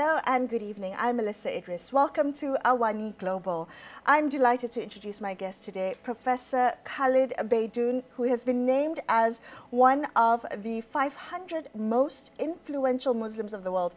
Hello and good evening. I'm Melissa Idris. Welcome to AWANI Global. I'm delighted to introduce my guest today, Professor Khalid Beydoun, who has been named as one of the 500 most influential Muslims of the world.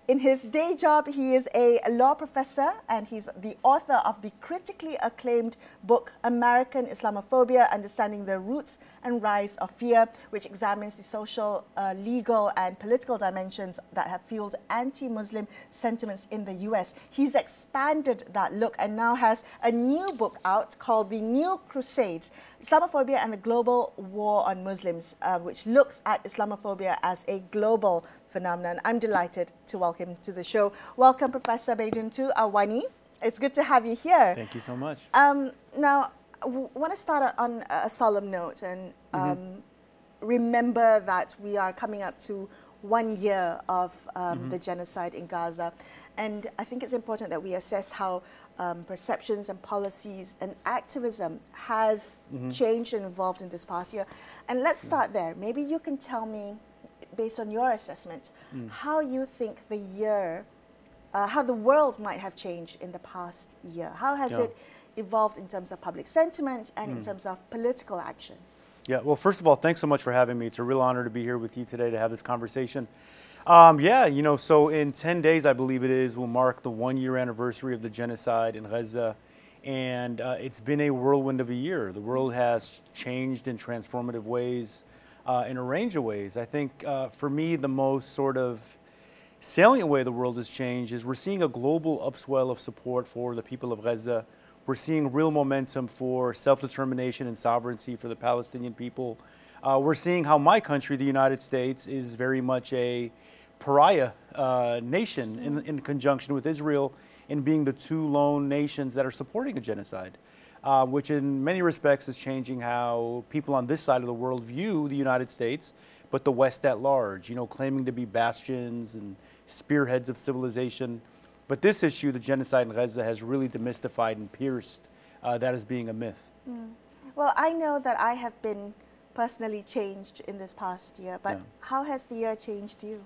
In his day job, he is a law professor and he's the author of the critically acclaimed book, American Islamophobia, Understanding the Roots and Rise of Fear, which examines the social, legal and political dimensions that have fueled anti-Muslim sentiments in the US. He's expanded that look and now has a new book out called The New Crusades, Islamophobia and the Global War on Muslims, which looks at Islamophobia as a global phenomenon. I'm delighted to welcome to the show. Welcome, Professor Beydoun, to AWANI. It's good to have you here. Thank you so much. Now, I want to start on a solemn note and remember that we are coming up to 1 year of the genocide in Gaza. And I think it's important that we assess how perceptions and policies and activism has changed and evolved in this past year. And let's start there. Maybe you can tell me, based on your assessment, how you think the year, how the world might have changed in the past year. How has it evolved in terms of public sentiment and in terms of political action? Yeah, well, first of all, thanks so much for having me. It's a real honor to be here with you today to have this conversation. Yeah, you know, so in 10 days, I believe it is, will mark the 1-year anniversary of the genocide in Gaza. And it's been a whirlwind of a year. The world has changed in transformative ways, in a range of ways. I think for me, the most sort of salient way the world has changed is we're seeing a global upswell of support for the people of Gaza. We're seeing real momentum for self-determination and sovereignty for the Palestinian people. We're seeing how my country, the United States, is very much a pariah nation in conjunction with Israel in being the two lone nations that are supporting a genocide, which in many respects is changing how people on this side of the world view the United States, but the West at large, you know, claiming to be bastions and spearheads of civilization. But this issue, the genocide in Gaza, has really demystified and pierced that as being a myth. Well, I know that I have been personally changed in this past year, but how has the year changed you?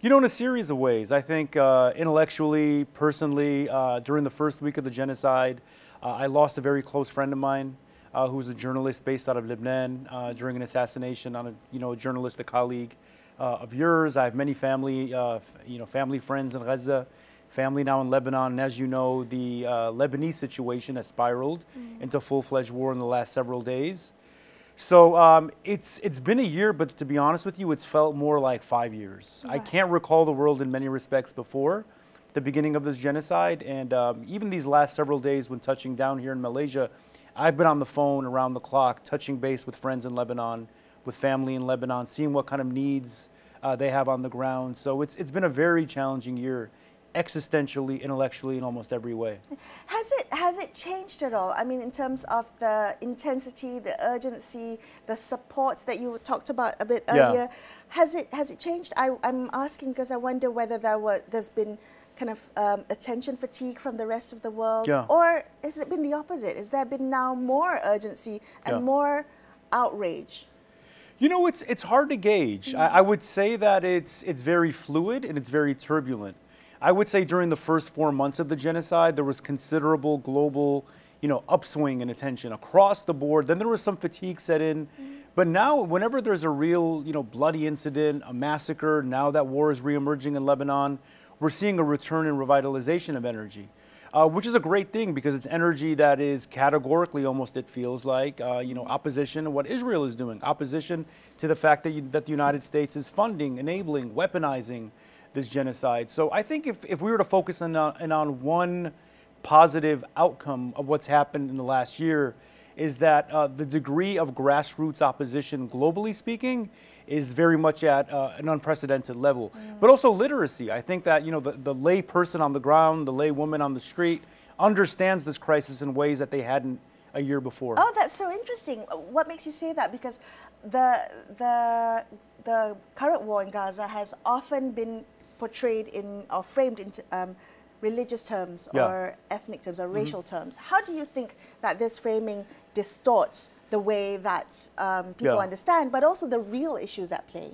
You know, in a series of ways. I think intellectually, personally, during the first week of the genocide, I lost a very close friend of mine who was a journalist based out of Lebanon during an assassination on a journalistic colleague of yours. I have many family, family friends in Gaza, family now in Lebanon, and as you know, the Lebanese situation has spiraled into full-fledged war in the last several days. So it's been a year, but to be honest with you, it's felt more like 5 years. I can't recall the world in many respects before the beginning of this genocide, and even these last several days when touching down here in Malaysia, I've been on the phone around the clock, touching base with friends in Lebanon, with family in Lebanon, seeing what kind of needs they have on the ground. So it's been a very challenging year, existentially, intellectually, in almost every way. Has it changed at all? I mean, in terms of the intensity, the urgency, the support that you talked about a bit earlier, has it changed? I'm asking because I wonder whether there's been kind of attention fatigue from the rest of the world, or has it been the opposite? Has there been now more urgency and more outrage? You know, it's hard to gauge. I would say that it's very fluid and it's very turbulent. I would say during the first 4 months of the genocide, there was considerable global, upswing in attention across the board. Then there was some fatigue set in. But now, whenever there's a real, bloody incident, a massacre, now that war is reemerging in Lebanon, we're seeing a return and revitalization of energy, which is a great thing because it's energy that is categorically, almost it feels like, opposition to what Israel is doing, opposition to the fact that the United States is funding, enabling, weaponizing this genocide. So I think if we were to focus on one positive outcome of what's happened in the last year, is that the degree of grassroots opposition, globally speaking, is very much at an unprecedented level. But also literacy. I think that the lay person on the ground, the lay woman on the street, understands this crisis in ways that they hadn't a year before. Oh, that's so interesting. What makes you say that? Because the current war in Gaza has often been portrayed or framed into religious terms or ethnic terms or racial terms. How do you think that this framing distorts the way that people understand, but also the real issues at play?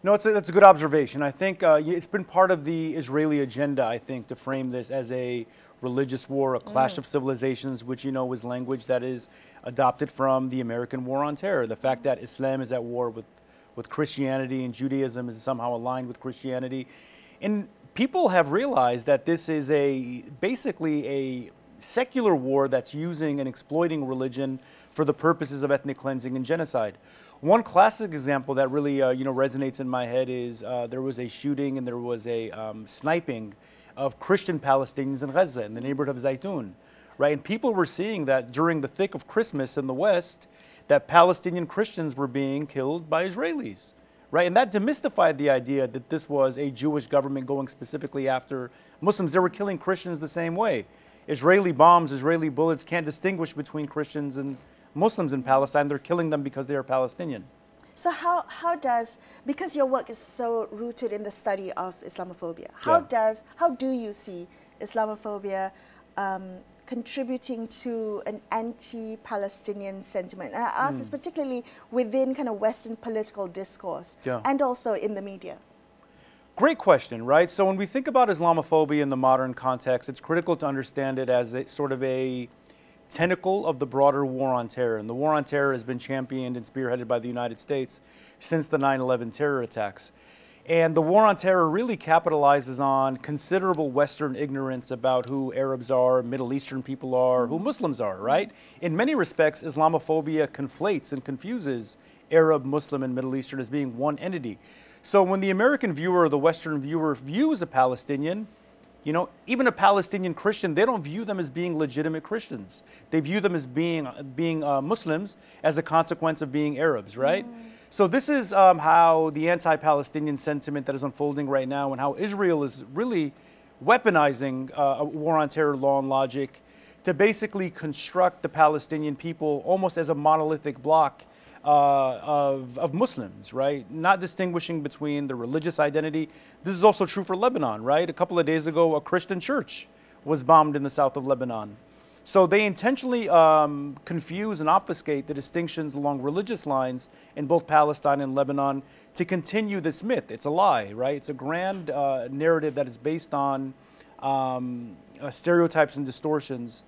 No, that's a good observation. I think it's been part of the Israeli agenda, I think, to frame this as a religious war, a clash of civilizations, which, you know, is language that is adopted from the American war on terror. The fact that Islam is at war with Christianity and Judaism is somehow aligned with Christianity. And people have realized that this is basically a secular war that's using and exploiting religion for the purposes of ethnic cleansing and genocide. One classic example that really you know, resonates in my head is there was a shooting and there was a sniping of Christian Palestinians in Gaza, in the neighborhood of Zaytun, right? And people were seeing that during the thick of Christmas in the West, that Palestinian Christians were being killed by Israelis, right? And that demystified the idea that this was a Jewish government going specifically after Muslims. They were killing Christians the same way. Israeli bombs, Israeli bullets can't distinguish between Christians and Muslims in Palestine. They're killing them because they are Palestinian. So how does, because your work is so rooted in the study of Islamophobia, how do you see Islamophobia contributing to an anti-Palestinian sentiment? And I ask this particularly within kind of Western political discourse and also in the media. Great question, right? So when we think about Islamophobia in the modern context, it's critical to understand it as a sort of a tentacle of the broader war on terror. And the war on terror has been championed and spearheaded by the United States since the 9/11 terror attacks. And the war on terror really capitalizes on considerable Western ignorance about who Arabs are, Middle Eastern people are, who Muslims are, right? In many respects, Islamophobia conflates and confuses Arab, Muslim, and Middle Eastern as being one entity. So when the American viewer or the Western viewer views a Palestinian, you know, even a Palestinian Christian, they don't view them as being legitimate Christians. They view them as being Muslims as a consequence of being Arabs, right? So this is how the anti-Palestinian sentiment that is unfolding right now and how Israel is really weaponizing a war on terror law and logic to basically construct the Palestinian people almost as a monolithic block of Muslims, right? Not distinguishing between the religious identity. This is also true for Lebanon, right? A couple of days ago, a Christian church was bombed in the south of Lebanon. So they intentionally confuse and obfuscate the distinctions along religious lines in both Palestine and Lebanon to continue this myth. It's a lie, right? It's a grand narrative that is based on stereotypes and distortions,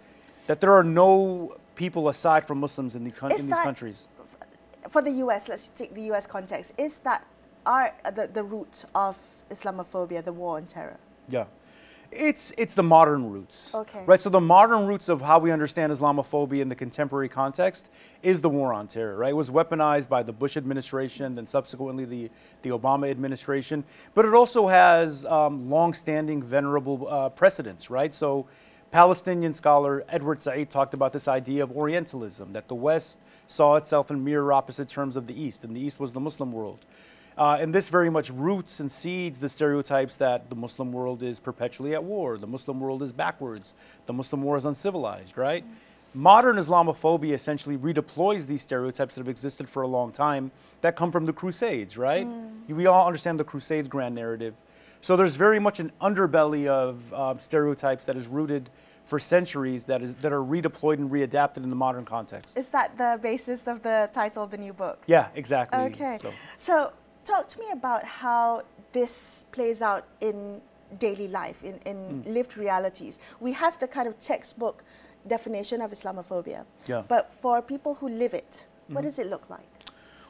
that there are no people aside from Muslims in these countries. For the US, let's take the US context, is that the root of Islamophobia, the war on terror? Yeah. It's the modern roots, okay. Right? So the modern roots of how we understand Islamophobia in the contemporary context is the war on terror, right? It was weaponized by the Bush administration, then subsequently the Obama administration, but it also has long-standing venerable precedents, right? So Palestinian scholar Edward Said talked about this idea of Orientalism, that the West saw itself in mirror opposite terms of the East, and the East was the Muslim world. And this very much roots and seeds the stereotypes that the Muslim world is perpetually at war, the Muslim world is backwards, the Muslim world is uncivilized, right? Modern Islamophobia essentially redeploys these stereotypes that have existed for a long time that come from the Crusades, right? We all understand the Crusades grand narrative. So there's very much an underbelly of stereotypes that is rooted for centuries that are redeployed and readapted in the modern context. Is that the basis of the title of the new book? Yeah, exactly. Okay. So talk to me about how this plays out in daily life, in lived realities. We have the kind of textbook definition of Islamophobia, but for people who live it, what does it look like?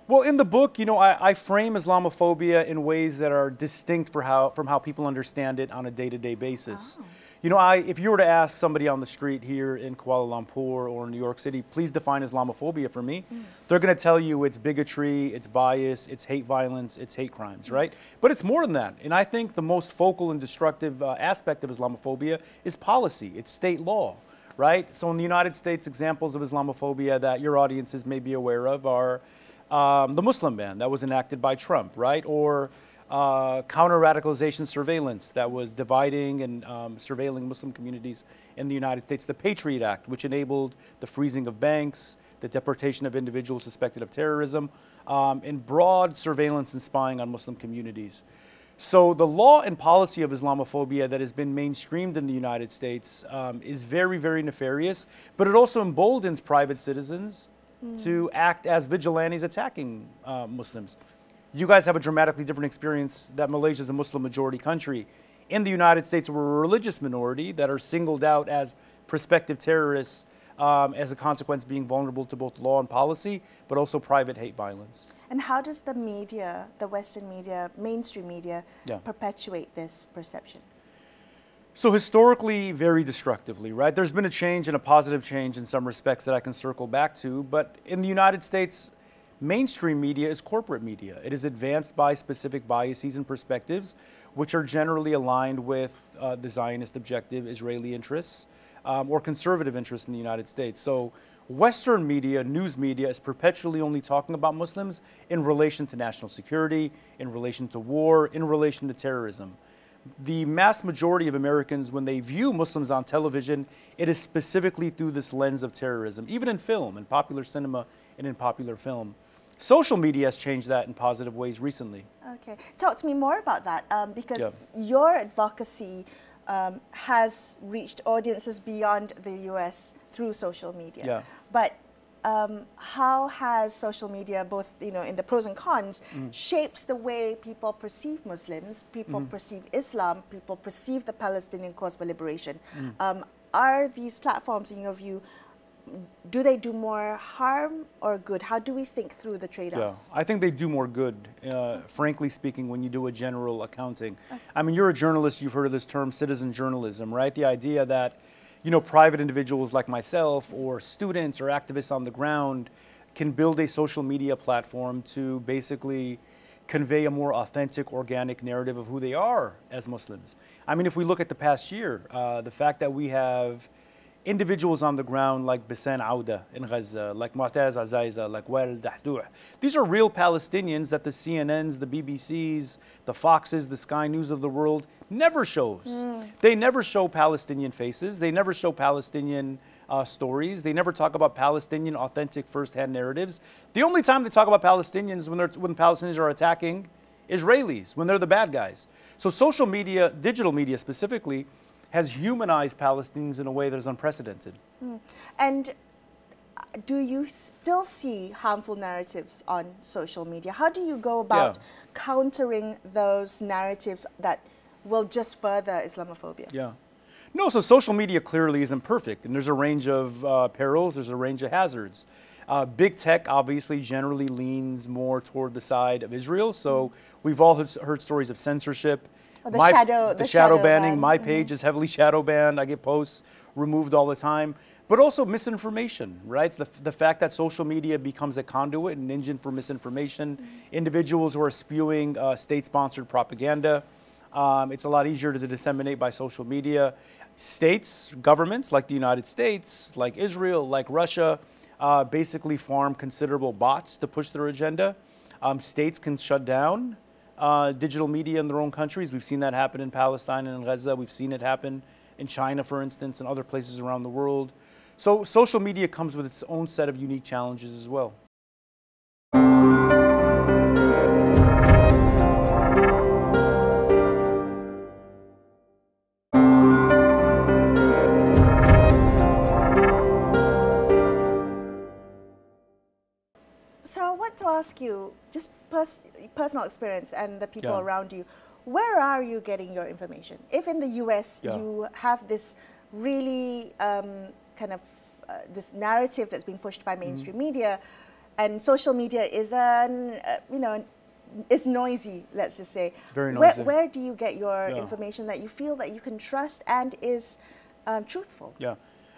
Well, in the book, you know, I frame Islamophobia in ways that are distinct from how people understand it on a day-to-day basis. Oh. You know, if you were to ask somebody on the street here in Kuala Lumpur or New York City, please define Islamophobia for me, they're going to tell you it's bigotry, it's bias, it's hate violence, it's hate crimes, right? But it's more than that. And I think the most focal and destructive aspect of Islamophobia is policy, it's state law, right? So in the United States, examples of Islamophobia that your audiences may be aware of are the Muslim ban that was enacted by Trump, right? Or counter-radicalization surveillance that was dividing and surveilling Muslim communities in the United States. The Patriot Act, which enabled the freezing of banks, the deportation of individuals suspected of terrorism, and broad surveillance and spying on Muslim communities. So the law and policy of Islamophobia that has been mainstreamed in the United States is very, very nefarious, but it also emboldens private citizens to act as vigilantes attacking Muslims. You guys have a dramatically different experience that Malaysia is a Muslim majority country. In the United States, we're a religious minority that are singled out as prospective terrorists as a consequence being vulnerable to both law and policy, but also private hate violence. And how does the media, the Western media, mainstream media, perpetuate this perception? So historically, very destructively, right? There's been a change and a positive change in some respects that I can circle back to, but in the United States, mainstream media is corporate media. It is advanced by specific biases and perspectives, which are generally aligned with the Zionist objective, Israeli interests, or conservative interests in the United States. So Western media, news media, is perpetually only talking about Muslims in relation to national security, in relation to war, in relation to terrorism. The mass majority of Americans, when they view Muslims on television, it is specifically through this lens of terrorism, even in film, in popular cinema, and in popular film. Social media has changed that in positive ways recently. Okay. Talk to me more about that, because your advocacy has reached audiences beyond the US through social media. But how has social media, both in the pros and cons, shaped the way people perceive Muslims, people perceive Islam, people perceive the Palestinian cause for liberation? Are these platforms, in your view, do they do more harm or good? How do we think through the trade-offs? I think they do more good, frankly speaking, when you do a general accounting. I mean, you're a journalist, you've heard of this term, citizen journalism, right? The idea that private individuals like myself or students or activists on the ground can build a social media platform to basically convey a more authentic, organic narrative of who they are as Muslims. I mean, if we look at the past year, the fact that we have individuals on the ground like Bassam Auda in Gaza, like Mu'taz Azaiza, like Wael Dahdouh. These are real Palestinians that the CNNs, the BBCs, the Foxes, the Sky News of the world never shows. They never show Palestinian faces. They never show Palestinian stories. They never talk about Palestinian authentic first-hand narratives. The only time they talk about Palestinians is when Palestinians are attacking Israelis, when they're the bad guys. So social media, digital media specifically, has humanized Palestinians in a way that is unprecedented. And do you still see harmful narratives on social media? How do you go about countering those narratives that will just further Islamophobia? No, so social media clearly isn't perfect, and there's a range of perils, there's a range of hazards. Big tech obviously generally leans more toward the side of Israel, so we've all heard stories of censorship. The shadow banning. My page is heavily shadow banned. I get posts removed all the time. But also misinformation, right? The fact that social media becomes a conduit, an engine for misinformation. Individuals who are spewing state-sponsored propaganda. It's a lot easier to disseminate by social media. States, governments like the United States, like Israel, like Russia, basically farm considerable bots to push their agenda. States can shut down digital media in their own countries. We've seen that happen in Palestine and in Gaza. We've seen it happen in China, for instance, and other places around the world. So social media comes with its own set of unique challenges as well. So I want to ask you, just personal experience and the people around you, where are you getting your information? If in the US you have this really this narrative that's being pushed by mainstream media, and social media is is noisy, let's just say. Very noisy. Where do you get your information that you feel that you can trust and is truthful?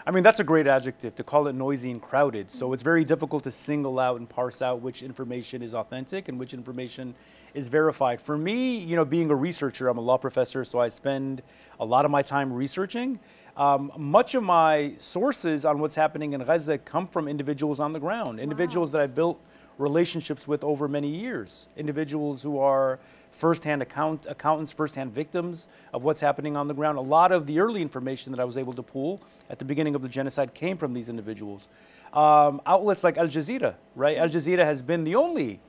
I mean, that's a great adjective, to call it noisy and crowded. So it's very difficult to single out and parse out which information is authentic and which information is verified. For me, being a researcher, I'm a law professor, so I spend a lot of my time researching. Much of my sources on what's happening in Gaza come from individuals on the ground, individuals that I've built relationships with over many years, individuals who are first-hand accountants, first-hand victims of what's happening on the ground. A lot of the early information that I was able to pull at the beginning of the genocide came from these individuals. Outlets like Al Jazeera, right? Al Jazeera has been the only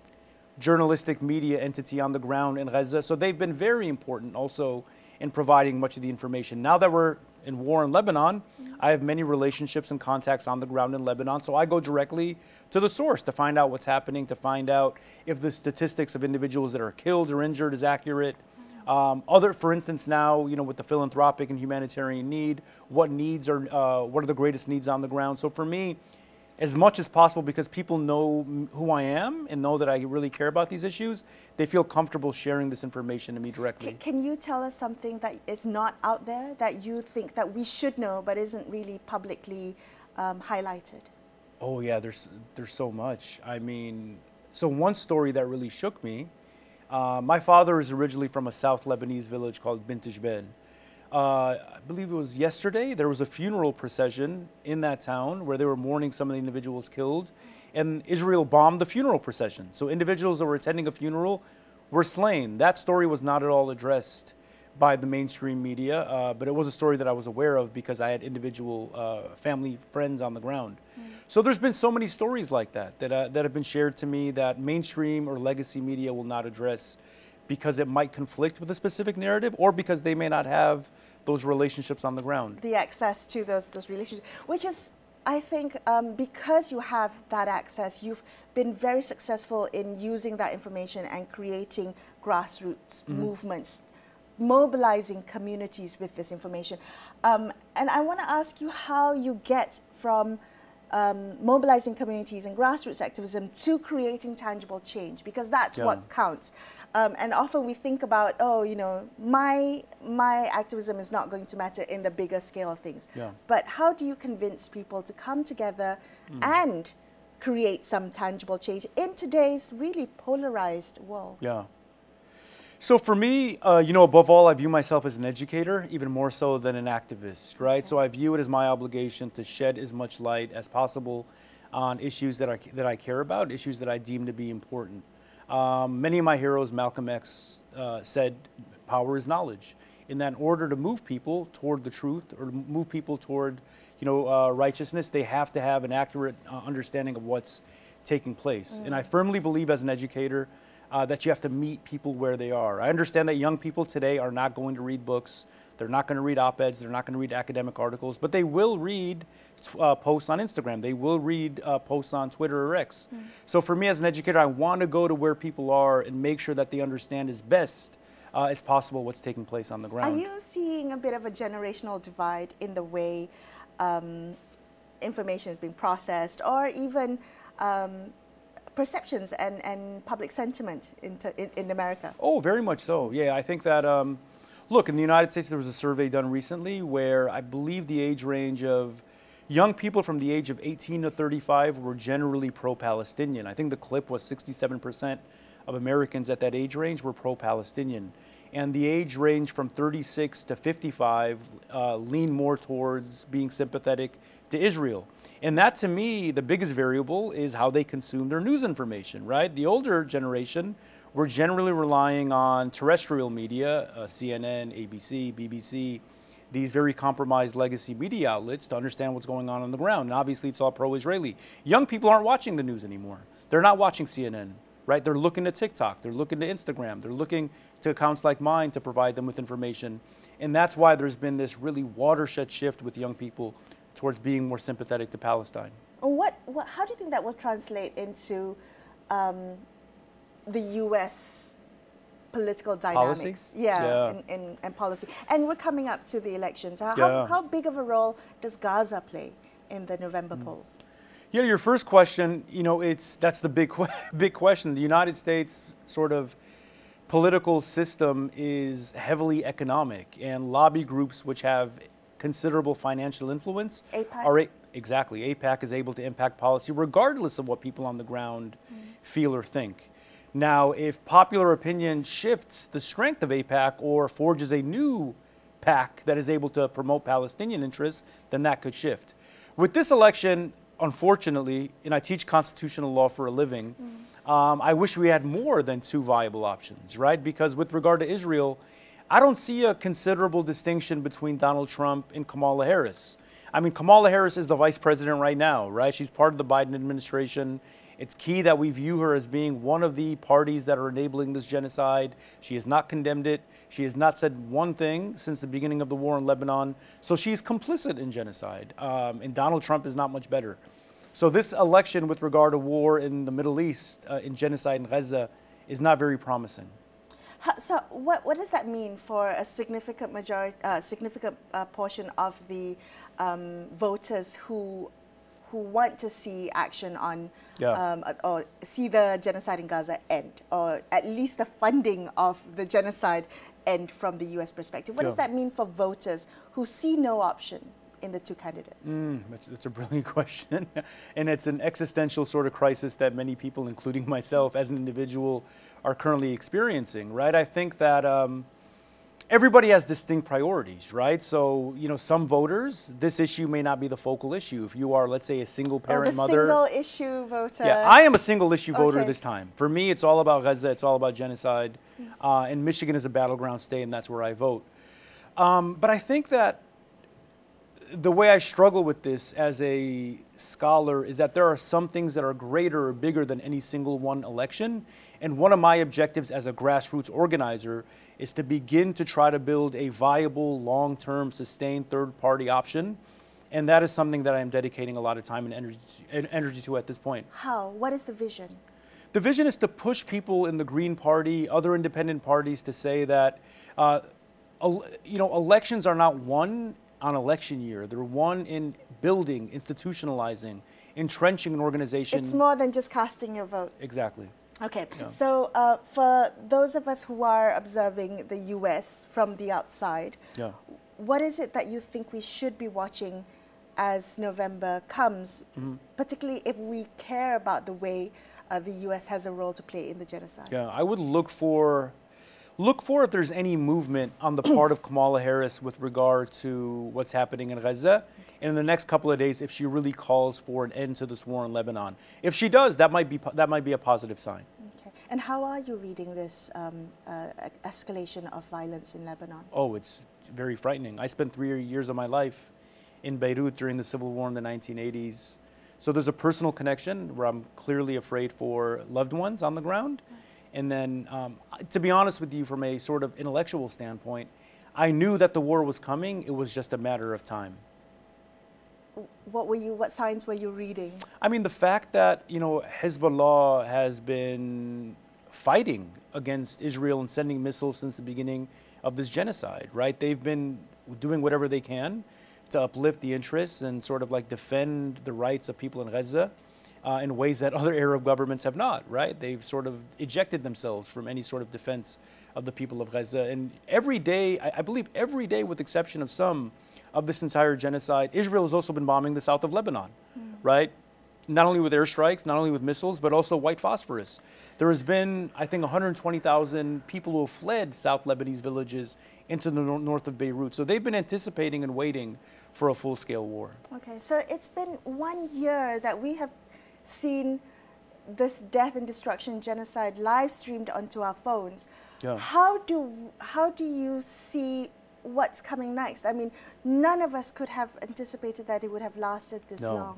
journalistic media entity on the ground in Gaza, so they've been very important also in providing much of the information. Now that we're in war in Lebanon, I have many relationships and contacts on the ground in Lebanon. So I go directly to the source to find out what's happening, to find out if the statistics of individuals that are killed or injured is accurate. For instance, now, you know, with the philanthropic and humanitarian need, what are the greatest needs on the ground? So for me, as much as possible, because people know who I am and know that I really care about these issues, they feel comfortable sharing this information to me directly. Can you tell us something that is not out there that you think that we should know but isn't really publicly highlighted? Oh yeah, there's so much. I mean, so one story that really shook me, my father is originally from a South Lebanese village called Bint Jbel. I believe it was yesterday, there was a funeral procession in that town where they were mourning some of the individuals killed, and Israel bombed the funeral procession. So individuals that were attending a funeral were slain. That story was not at all addressed by the mainstream media, but it was a story that I was aware of because I had individual family friends on the ground. So there's been so many stories like that that have been shared to me that mainstream or legacy media will not address, because it might conflict with a specific narrative or because they may not have those relationships on the ground. The access to those relationships, which is, I think, because you have that access, you've been very successful in using that information and creating grassroots movements, mobilizing communities with this information. And I want to ask you how you get from mobilizing communities and grassroots activism to creating tangible change, because that's what counts. And often we think about, oh, you know, my activism is not going to matter in the bigger scale of things. But how do you convince people to come together and create some tangible change in today's really polarized world? Yeah. So for me, you know, above all, I view myself as an educator, even more so than an activist, right? So I view it as my obligation to shed as much light as possible on issues that I care about, issues that I deem to be important. Many of my heroes, Malcolm X, said power is knowledge. In that, in order to move people toward the truth or move people toward, you know, righteousness, they have to have an accurate understanding of what's taking place. And I firmly believe as an educator that you have to meet people where they are. I understand that young people today are not going to read books. They're not going to read op-eds. They're not going to read academic articles, but they will read posts on Instagram. They will read posts on Twitter or X. So for me as an educator, I want to go to where people are and make sure that they understand as best as possible what's taking place on the ground. Are you seeing a bit of a generational divide in the way information is being processed, or even perceptions and public sentiment in America? Oh, very much so. Yeah, I think that, look, in the United States, there was a survey done recently where I believe the age range of young people from the age of 18 to 35 were generally pro-Palestinian. I think the clip was 67% of Americans at that age range were pro-Palestinian. And the age range from 36 to 55 lean more towards being sympathetic to Israel. And that, to me, the biggest variable is how they consume their news information, right? The older generation were generally relying on terrestrial media, CNN, ABC, BBC, these very compromised legacy media outlets to understand what's going on the ground. And obviously, it's all pro-Israeli. Young people aren't watching the news anymore. They're not watching CNN, right? They're looking to TikTok. They're looking to Instagram. They're looking to accounts like mine to provide them with information. And that's why there's been this really watershed shift with young people towards being more sympathetic to Palestine. How do you think that will translate into the U.S. political dynamics? And policy. And we're coming up to the elections. How big of a role does Gaza play in the November polls? Yeah, your first question, you know, that's the big question. The United States sort of political system is heavily economic, and lobby groups which have considerable financial influence AIPAC is able to impact policy regardless of what people on the ground feel or think. Now, if popular opinion shifts the strength of AIPAC or forges a new PAC that is able to promote Palestinian interests, then that could shift. With this election, unfortunately, and I teach constitutional law for a living, I wish we had more than two viable options, right? Because with regard to Israel, I don't see a considerable distinction between Donald Trump and Kamala Harris. I mean, Kamala Harris is the vice president right now, right? She's part of the Biden administration. It's key that we view her as being one of the parties that are enabling this genocide. She has not condemned it. She has not said one thing since the beginning of the war in Lebanon. So she's complicit in genocide. And Donald Trump is not much better. So this election with regard to war in the Middle East, in genocide in Gaza, is not very promising. So what does that mean for a significant portion of the voters who want to see action on, or see the genocide in Gaza end, or at least the funding of the genocide end from the U.S. perspective? What does that mean for voters who see no option in the two candidates? That's a brilliant question. And it's an existential sort of crisis that many people, including myself as an individual, are currently experiencing, right? I think that everybody has distinct priorities, right? So, you know, some voters, this issue may not be the focal issue. If you are, let's say, a single parent mother. Single issue voter. Yeah, I am a single issue voter this time. For me, it's all about Gaza, it's all about genocide. And Michigan is a battleground state, and that's where I vote. But I think that the way I struggle with this as a scholar is that there are some things that are greater or bigger than any single one election. And one of my objectives as a grassroots organizer is to begin to try to build a viable, long-term, sustained third-party option. And that is something that I am dedicating a lot of time and energy to at this point. How? What is the vision? The vision is to push people in the Green Party, other independent parties, to say that you know, elections are not won on election year. They're won in building, institutionalizing, entrenching an organization. It's more than just casting your vote. Exactly. Okay, so for those of us who are observing the U.S. from the outside, what is it that you think we should be watching as November comes, particularly if we care about the way the U.S. has a role to play in the genocide? Yeah, I would look for if there's any movement on the part of Kamala Harris with regard to what's happening in Gaza. And in the next couple of days, if she really calls for an end to this war in Lebanon. If she does, that might be a positive sign. Okay. And how are you reading this escalation of violence in Lebanon? Oh, it's very frightening. I spent 3 years of my life in Beirut during the civil war in the 1980s. So there's a personal connection where I'm clearly afraid for loved ones on the ground. And then, to be honest with you, from a sort of intellectual standpoint, I knew that the war was coming. It was just a matter of time. What signs were you reading? I mean, the fact that, you know, Hezbollah has been fighting against Israel and sending missiles since the beginning of this genocide, right? They've been doing whatever they can to uplift the interests and sort of like defend the rights of people in Gaza. In ways that other Arab governments have not, right? They've sort of ejected themselves from any sort of defense of the people of Gaza. And every day, I believe every day with the exception of some of this entire genocide, Israel has also been bombing the south of Lebanon, right? Not only with airstrikes, not only with missiles, but also white phosphorus. There has been, I think, 120,000 people who have fled South Lebanese villages into the north of Beirut. So they've been anticipating and waiting for a full-scale war. Okay, so it's been 1 year that we have seen this death and destruction genocide live streamed onto our phones. How do you see what's coming next? I mean, none of us could have anticipated that it would have lasted this long.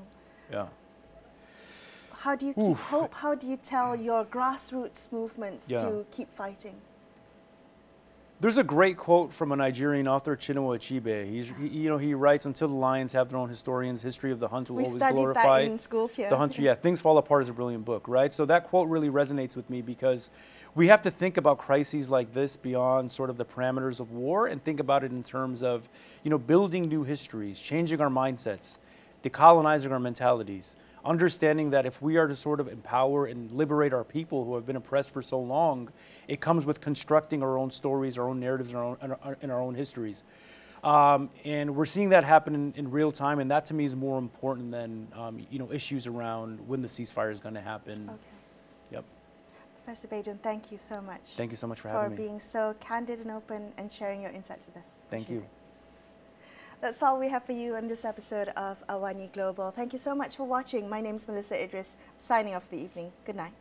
How do you keep hope? How do you tell your grassroots movements to keep fighting? There's a great quote from a Nigerian author, Chinua Achebe. He writes, "Until the lions have their own historians, history of the hunt will always glorify." We studied that in schools here. The hunt, Things Fall Apart is a brilliant book, right? So that quote really resonates with me because we have to think about crises like this beyond sort of the parameters of war and think about it in terms of, building new histories, changing our mindsets, decolonizing our mentalities. Understanding that if we are to sort of empower and liberate our people who have been oppressed for so long, it comes with constructing our own stories, our own narratives, and our own histories. And we're seeing that happen in real time, and that to me is more important than issues around when the ceasefire is going to happen. Okay. Yep. Professor Baidoun, thank you so much. Thank you so much for having me. For being so candid and open and sharing your insights with us. Thank you. That's all we have for you in this episode of AWANI Global. Thank you so much for watching. My name is Melissa Idris, signing off for the evening. Good night.